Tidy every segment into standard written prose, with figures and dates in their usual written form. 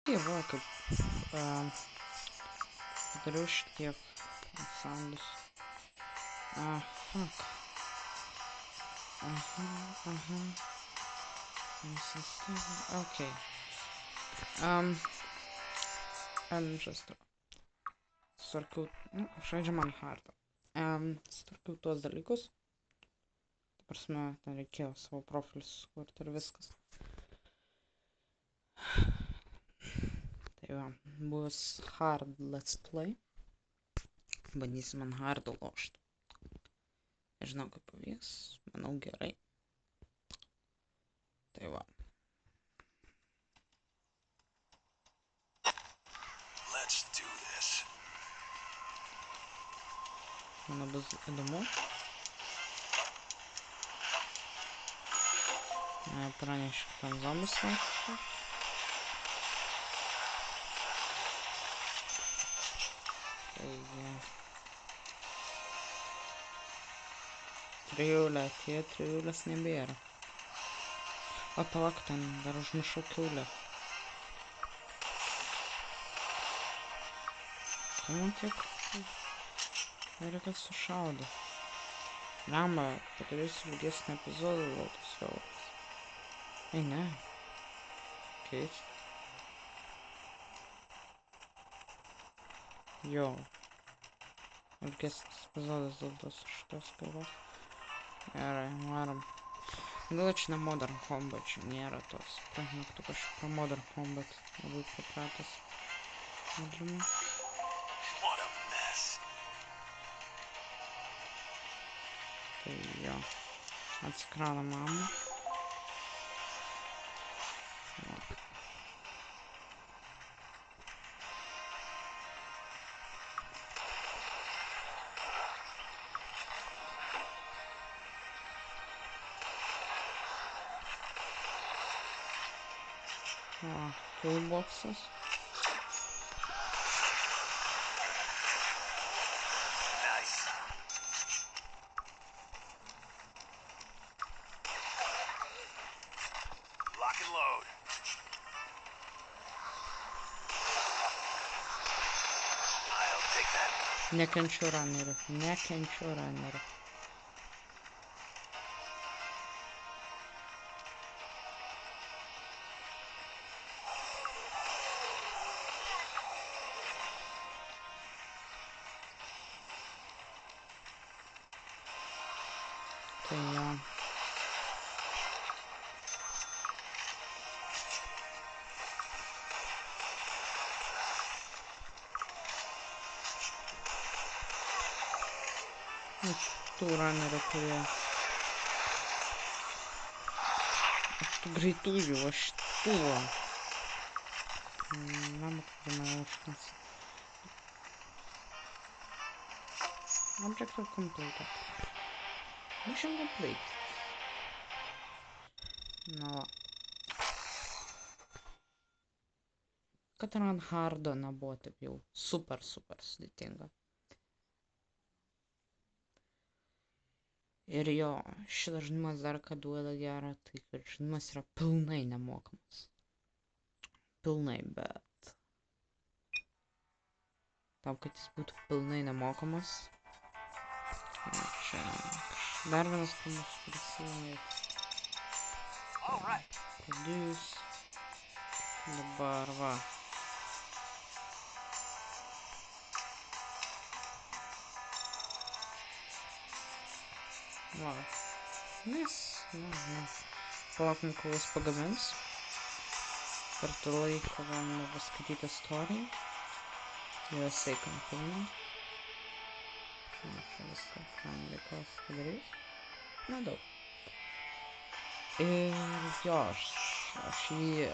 Tai va, kaip padariau šiek tiek sandus. Fuck. Aha. Okay. I'm just Sutvarkiau, žaidžiam ant hardo. Sutvarkiau tuos dalykus. Ta prasme, ten reikėjo savo profilį sukurti ir viskas. Tai va, bus hard let's play. Bandysim ant hardo lošti. Nežinau, kaip pavyks. Manau, gerai. Tai va. Manau, bus įdomu. Pranešiu, kad ten zombis vaikšto. Taigi. Trijulė atėjo, trijulės nebėra. O palauk, ten dar užmiršau kiaulę. Tai man tiek... Reikia, kad sušaudė. Lemba, padarysiu ilgesnį epizodą Lotus Films. Ei, ne. Keist. Jo. Ilgesnis epizodas dėl tos šitos kalbos. Gerai, varom. Gal čia ne Modern Combat, čia nėra tos. Pranektų kažkaip pro Modern Combat. Labai pripratęs. Modrimi. Tai jo. Atsikrauna mamą. Toolboxes. Nekenčiu runerių. Nekenčiu runerių. Tai jo. Tų runerių, kurie... Tų greitųjų, aš tų. Mama, kaip mane užkins. Objective completed. Mission complete. Na va. Kad ir ant hardo nebuvo taip jau super sudėtinga. Ir jo, šitas žaidimas dar ką duoda gerą, tai kad žaidimas yra pilnai nemokamas. Pilnai, bet... Tam, kad jis būtų pilnai nemokamas. Čia... Dar vienas kamus prisimai. Produce. Dabar va. Va. Nes, palaukim, kol jis pagamins. Per tą laiką galima paskaityti istoriją. USA Campaign. Čia viską man reikos padarys. Nedaug. Ir jo, aš jį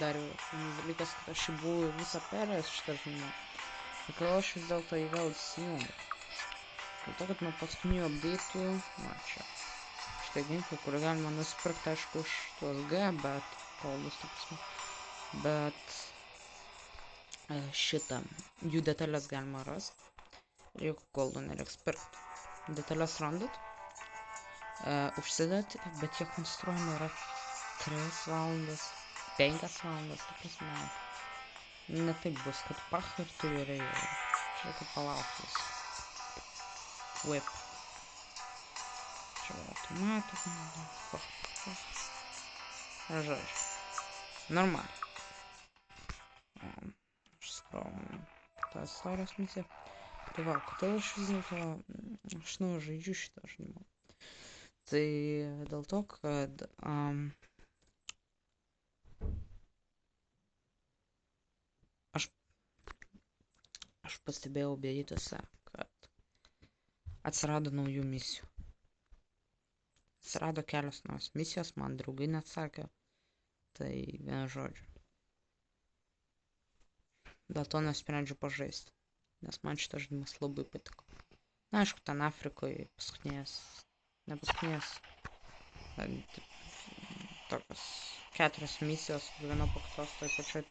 dar vienas dalykas, kad aš jį buvau visą perėjęs šitą žaidimą. Ir kodėl aš vis dėlto jį vėl įsijungiu. Dėl to, kad nuo paskutinių update'ų, va čia, šitą ginklą, kurį galima nusipirkti, aišku, už tuos G, bet, koldus, ta prasme, bet šitą, jų detalės galima rasti, ir jokių koldų nereiks pirkti. Detalės randat, užsidat, bet jie konstruojami yra 3 valandas, 5 valandas, ta prasme, Ne taip bus, kad pach ir tu ir jau. Čia reikia palauktis. Whip. Čia automatų. Pach, pach. Žodžiu. Normaliai. Aš skraunu tą istorijos misiją. Tai va, kodėl aš vis dėlto aš žaidžiu šitą žaidimą. Tai dėl to, kad aš pastebėjau beitose, kad atsirado naujų misijų. Atsirado kelios naujos misijos, man draugai net sakė. Tai vienu žodžiu. Dėl to nusprendžiau pažaisti. Nes man šitas žaidimas labai patiko. Na, aišku, ten Afrikoje paskutinės. Ne paskutinės. Tokios 4 misijos, viena po kitos toj pačioj.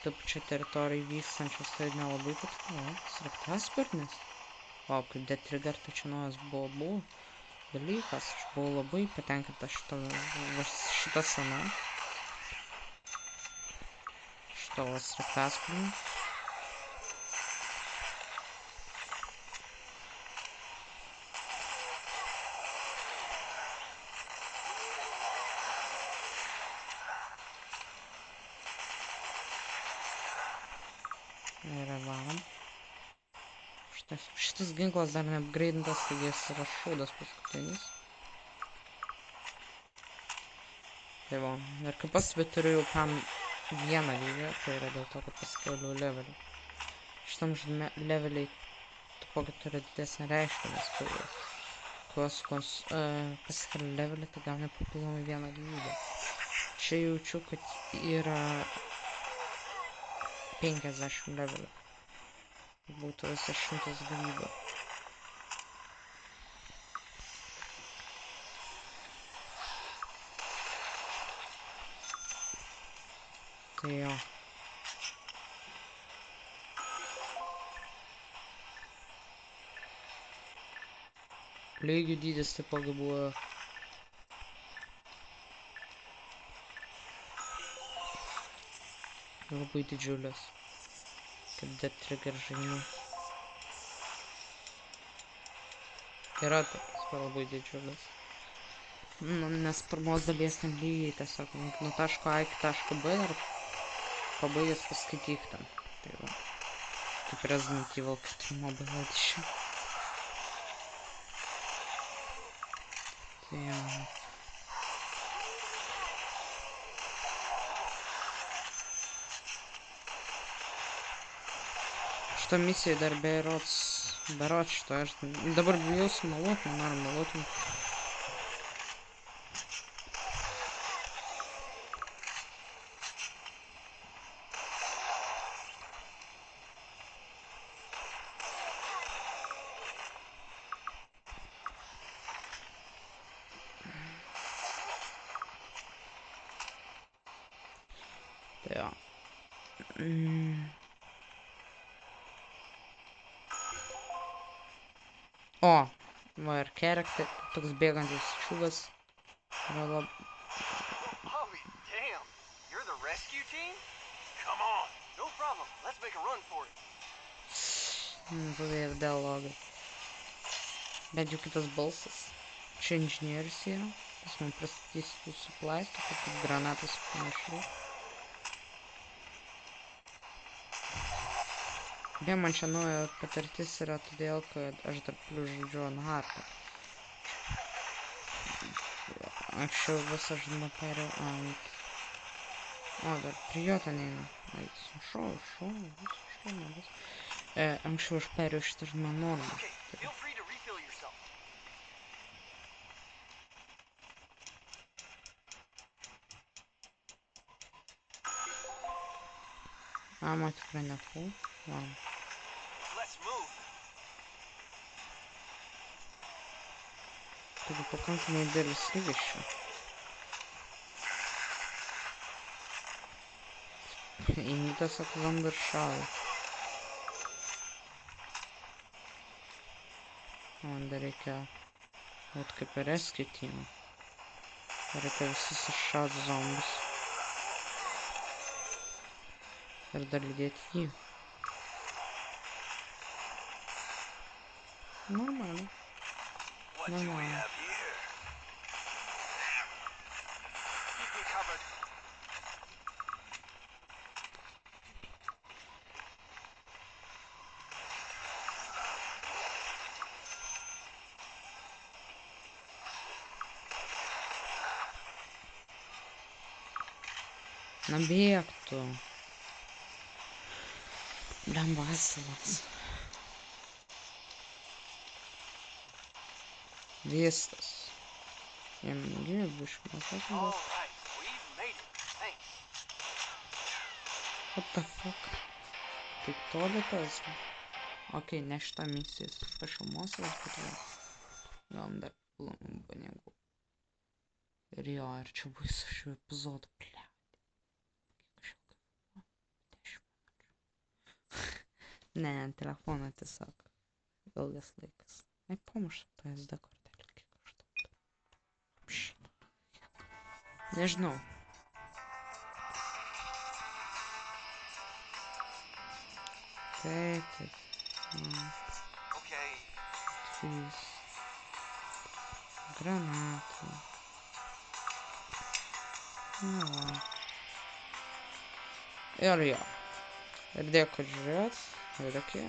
Toj pačioj teritorijai vykstančios, tai nelabai patiko. Sraigtasparnis. O, kaip Death Trigger, tai čia naujas buvo dalykas. Aš buvau labai patenkinta šitą seną. Šito sraigtasparnį. Ir varom. Šitas ginklas dar neapgraidintas, taigi jis yra šūdas paskutinis. Tai va, ir kaip pasibė turiu jau tam vieną lygą, tai yra dėl to, kad pasikėliau levelį. Šitam leveliai taipogi turi didesnę reikšmę, nes kai pasikėliau levelį, tai gauni papildomai vieną lygą. Čia jaučiu, kad yra 50 levelių. Būtų visas 100 gyvybių. Tai jo. Lygių dydis taipogi buvo labai didžiulis. Kaip Death Trigger žaidimų. Yra toks labai didžiulis. Nes pirmos dalies ten lygiai tiesiog nuo taško A iki taško B ir pabaigęs paskaityk ten. Tai va. Kaip Resident Evil 4 Mobile Edition. Tai jo. Šitą misiją dar berods šito, aš dabar bijau sumaluot, nenoriu maluotum. Tai jo. O, va ir character, toks bėgantis čiūvas. Yra labai... Bobby, damn! You're the rescue team? Come on, no problem. Let's make a run for it. Pavėjęs dialogai. Bet jau kitas balsas. Čia inžinierius yra. Jis man pristatys tų supplies, tokių kaip granatas ir panašiai. Be man čia nauja patirtis yra todėl, kad aš dar plius žaidžiu ant hardo. Anksčiau visą žaidimą perėjau ant... O, dar prie jo ten eina. Šau, viskas. Anksčiau aš perėjau šitą žaidimą normą. Man tikrai ne full. Taigi pakankamai didelis lygis čia. Eini tiesiog zombi ir šalai. Man dar reikia būt kaip ir rescue team. Reikia visus iššaut zombis. Ir dar lydėti jį. Normaliai. What do we Normaliai. have here? Keep me covered. Nabėk tu. Bliam vasilas. Viskas. Jam gyvybiškai nesakė. All right, we've made it. Thanks. What the fuck? Tik toli tas. Ok, ne šitą misiją. Pašalmosios, bet va. Gal dar planų panėgų. Ir jo, ir čia baisu šių epizodų, ble. Ne, ant telefono tiesiog. Ilgas laikas. Ai, pamušau tą SD kortelę, kiek aš tau. Nežinau. Taip. Okay. Trys. Granatai. Na va. Ir jo. Ir dėkui, kad žiūrėjot. Ir iki.